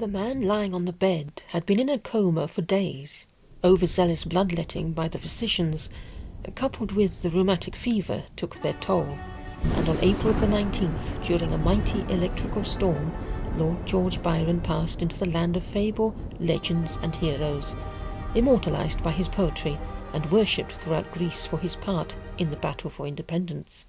The man lying on the bed had been in a coma for days. Overzealous bloodletting by the physicians, coupled with the rheumatic fever, took their toll, and on April the 19th, during a mighty electrical storm, Lord George Byron passed into the land of fable, legends and heroes, immortalised by his poetry and worshipped throughout Greece for his part in the battle for independence.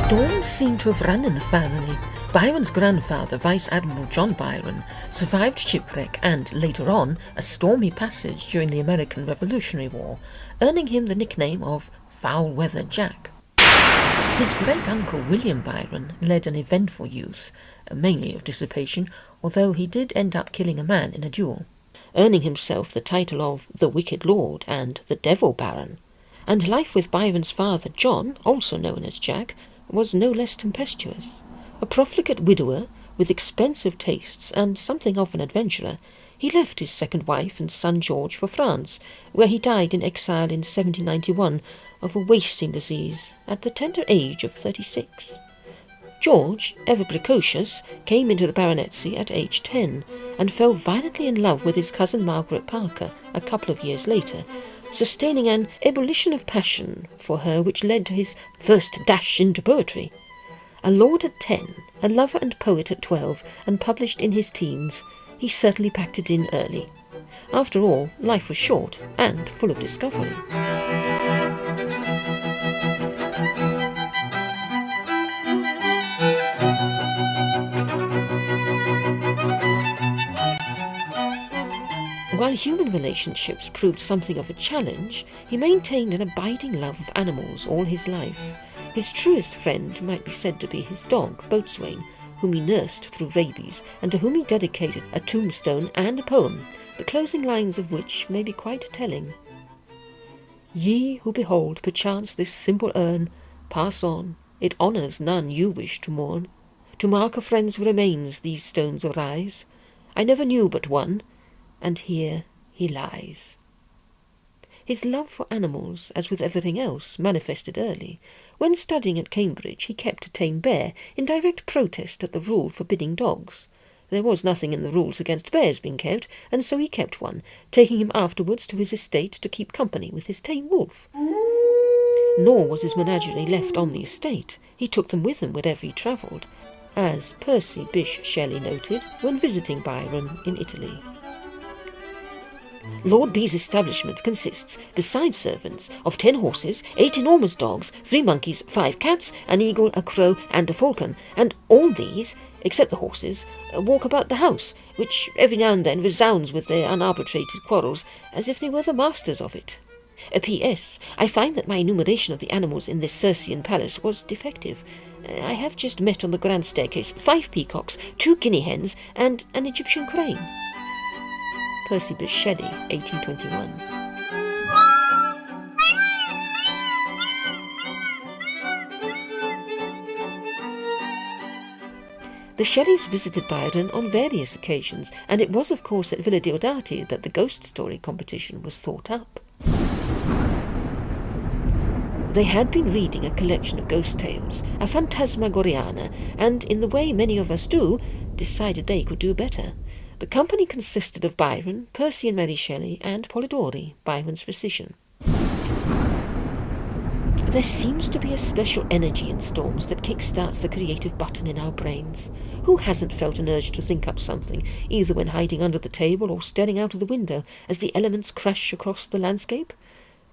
Storms seem to have run in the family. Byron's grandfather, Vice Admiral John Byron, survived shipwreck and, later on, a stormy passage during the American Revolutionary War, earning him the nickname of Foul-Weather Jack. His great-uncle William Byron led an eventful youth, mainly of dissipation, although he did end up killing a man in a duel, earning himself the title of the Wicked Lord and the Devil Baron. And life with Byron's father, John, also known as Jack, was no less tempestuous. A profligate widower with expensive tastes and something of an adventurer, he left his second wife and son George for France, where he died in exile in 1791 of a wasting disease at the tender age of 36. George, ever precocious, came into the baronetcy at age 10 and fell violently in love with his cousin Margaret Parker a couple of years later, sustaining an ebullition of passion for her which led to his first dash into poetry. A lord at 10, a lover and poet at 12, and published in his teens, he certainly packed it in early. After all, life was short and full of discovery. While human relationships proved something of a challenge, he maintained an abiding love of animals all his life. His truest friend might be said to be his dog, Boatswain, whom he nursed through rabies, and to whom he dedicated a tombstone and a poem, the closing lines of which may be quite telling. Ye who behold perchance this simple urn, pass on, it honours none you wish to mourn. To mark a friend's remains these stones arise. I never knew but one, and here he lies. His love for animals, as with everything else, manifested early. When studying at Cambridge, he kept a tame bear, in direct protest at the rule forbidding dogs. There was nothing in the rules against bears being kept, and so he kept one, taking him afterwards to his estate to keep company with his tame wolf. Nor was his menagerie left on the estate. He took them with him wherever he travelled, as Percy Bysshe Shelley noted when visiting Byron in Italy. Lord B.'s establishment consists, besides servants, of 10 horses, 8 enormous dogs, 3 monkeys, 5 cats, an eagle, a crow, and a falcon, and all these, except the horses, walk about the house, which every now and then resounds with their unarbitrated quarrels, as if they were the masters of it. P.S. I find that my enumeration of the animals in this Circean palace was defective. I have just met on the grand staircase 5 peacocks, 2 guinea hens, and an Egyptian crane. Percy Bysshe Shelley, 1821. The Shelleys visited Byron on various occasions, and it was of course at Villa Diodati that the ghost story competition was thought up. They had been reading a collection of ghost tales, a Phantasmagoriana, and, in the way many of us do, decided they could do better. The company consisted of Byron, Percy and Mary Shelley, and Polidori, Byron's physician. There seems to be a special energy in storms that kick-starts the creative button in our brains. Who hasn't felt an urge to think up something, either when hiding under the table or staring out of the window as the elements crash across the landscape?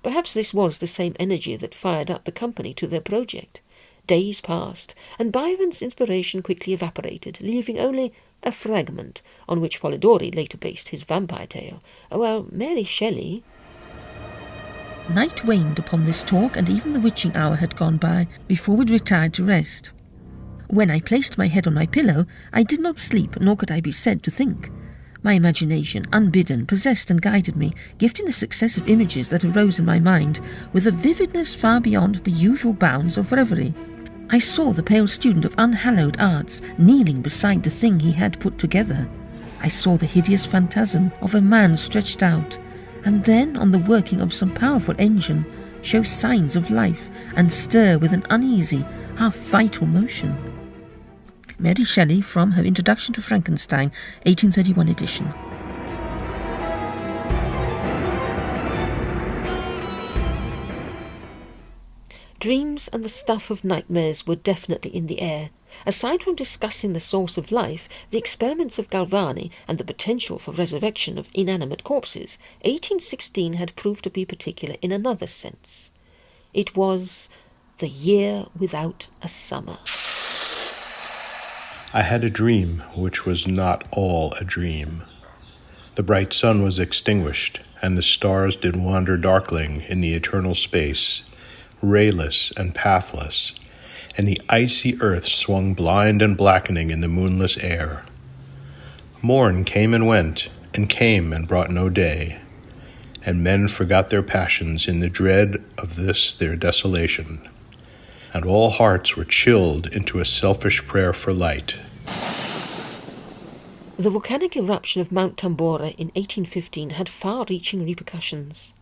Perhaps this was the same energy that fired up the company to their project. Days passed, and Byron's inspiration quickly evaporated, leaving only a fragment on which Polidori later based his vampire tale, while Mary Shelley... Night waned upon this talk, and even the witching hour had gone by before we'd retired to rest. When I placed my head on my pillow, I did not sleep, nor could I be said to think. My imagination, unbidden, possessed and guided me, gifting the successive images that arose in my mind with a vividness far beyond the usual bounds of reverie. I saw the pale student of unhallowed arts kneeling beside the thing he had put together. I saw the hideous phantasm of a man stretched out, and then, on the working of some powerful engine, show signs of life and stir with an uneasy, half-vital motion. Mary Shelley, from her Introduction to Frankenstein, 1831 edition. Dreams and the stuff of nightmares were definitely in the air. Aside from discussing the source of life, the experiments of Galvani, and the potential for resurrection of inanimate corpses, 1816 had proved to be particular in another sense. It was the year without a summer. I had a dream which was not all a dream. The bright sun was extinguished, and the stars did wander darkling in the eternal space, rayless and pathless, and the icy earth swung blind and blackening in the moonless air. Morn came and brought no day, and men forgot their passions in the dread of this their desolation, and all hearts were chilled into a selfish prayer for light. The volcanic eruption of Mount Tambora in 1815 had far-reaching repercussions.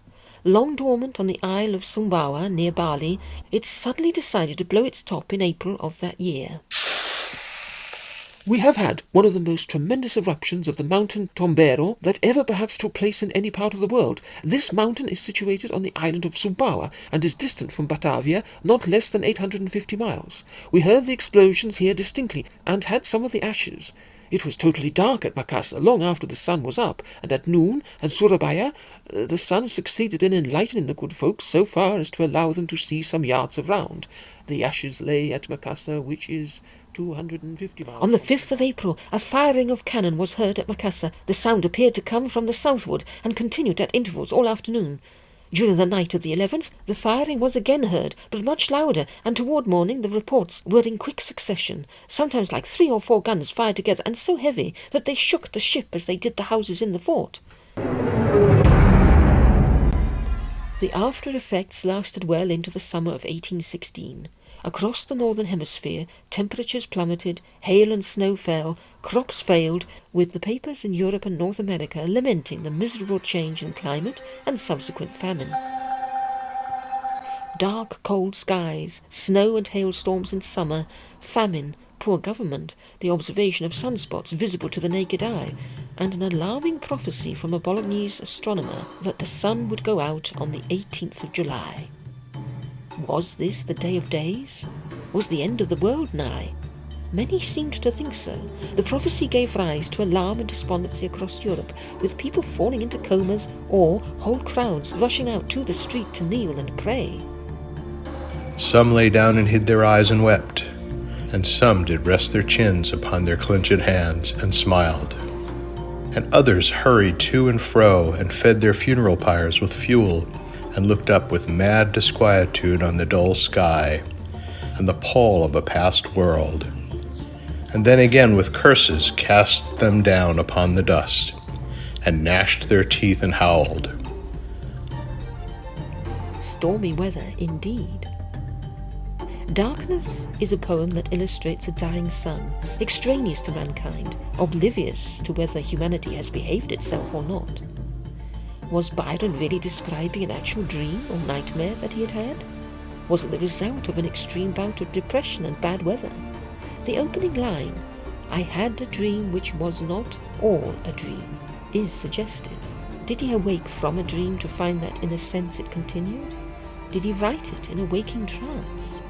Long dormant on the Isle of Sumbawa near Bali, it suddenly decided to blow its top in April of that year. We have had one of the most tremendous eruptions of the mountain Tombero that ever perhaps took place in any part of the world. This mountain is situated on the island of Sumbawa and is distant from Batavia not less than 850 miles. We heard the explosions here distinctly and had some of the ashes. It was totally dark at Makassar long after the sun was up, and at noon at Surabaya the sun succeeded in enlightening the good folks so far as to allow them to see some yards of round. The ashes lay at Makassar, which is 250 miles. On the 5th of April, a firing of cannon was heard at Makassar. The sound appeared to come from the southward and continued at intervals all afternoon. During the night of the 11th, the firing was again heard, but much louder, and toward morning the reports were in quick succession, sometimes like 3 or 4 guns fired together, and so heavy that they shook the ship as they did the houses in the fort. The after effects lasted well into the summer of 1816. Across the northern hemisphere, temperatures plummeted, hail and snow fell, crops failed, with the papers in Europe and North America lamenting the miserable change in climate and subsequent famine. Dark, cold skies, snow and hailstorms in summer, famine, poor government, the observation of sunspots visible to the naked eye, and an alarming prophecy from a Bolognese astronomer that the sun would go out on the 18th of July. Was this the day of days? Was the end of the world nigh? Many seemed to think so. The prophecy gave rise to alarm and despondency across Europe, with people falling into comas or whole crowds rushing out to the street to kneel and pray. Some lay down and hid their eyes and wept, and some did rest their chins upon their clenched hands and smiled. And others hurried to and fro and fed their funeral pyres with fuel, and looked up with mad disquietude on the dull sky and the pall of a past world, and then again with curses cast them down upon the dust, and gnashed their teeth and howled. Stormy weather indeed. Darkness is a poem that illustrates a dying sun, extraneous to mankind, oblivious to whether humanity has behaved itself or not. Was Byron really describing an actual dream or nightmare that he had had? Was it the result of an extreme bout of depression and bad weather? The opening line, "I had a dream which was not all a dream," is suggestive. Did he awake from a dream to find that in a sense it continued? Did he write it in a waking trance?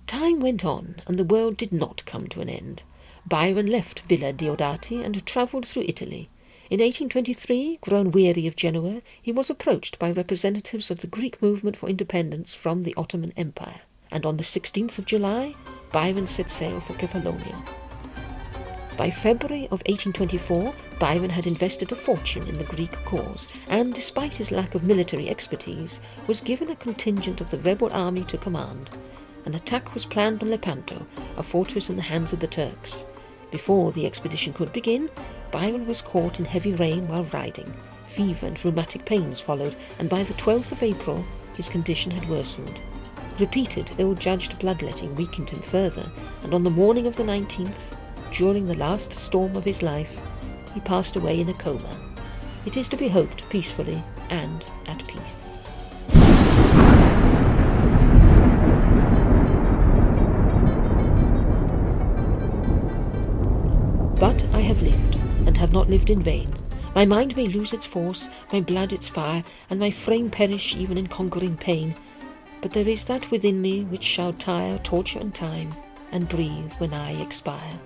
Time went on, and the world did not come to an end. Byron left Villa Diodati and travelled through Italy. In 1823, grown weary of Genoa, he was approached by representatives of the Greek movement for independence from the Ottoman Empire, and on the 16th of July, Byron set sail for Kefalonia. By February of 1824, Byron had invested a fortune in the Greek cause, and despite his lack of military expertise, was given a contingent of the rebel army to command. An attack was planned on Lepanto, a fortress in the hands of the Turks. Before the expedition could begin, Byron was caught in heavy rain while riding. Fever and rheumatic pains followed, and by the 12th of April his condition had worsened. Repeated ill-judged bloodletting weakened him further, and on the morning of the 19th, during the last storm of his life, he passed away in a coma. It is to be hoped peacefully and at peace. But I have lived, and have not lived in vain. My mind may lose its force, my blood its fire, and my frame perish even in conquering pain. But there is that within me which shall tire torture and time, and breathe when I expire.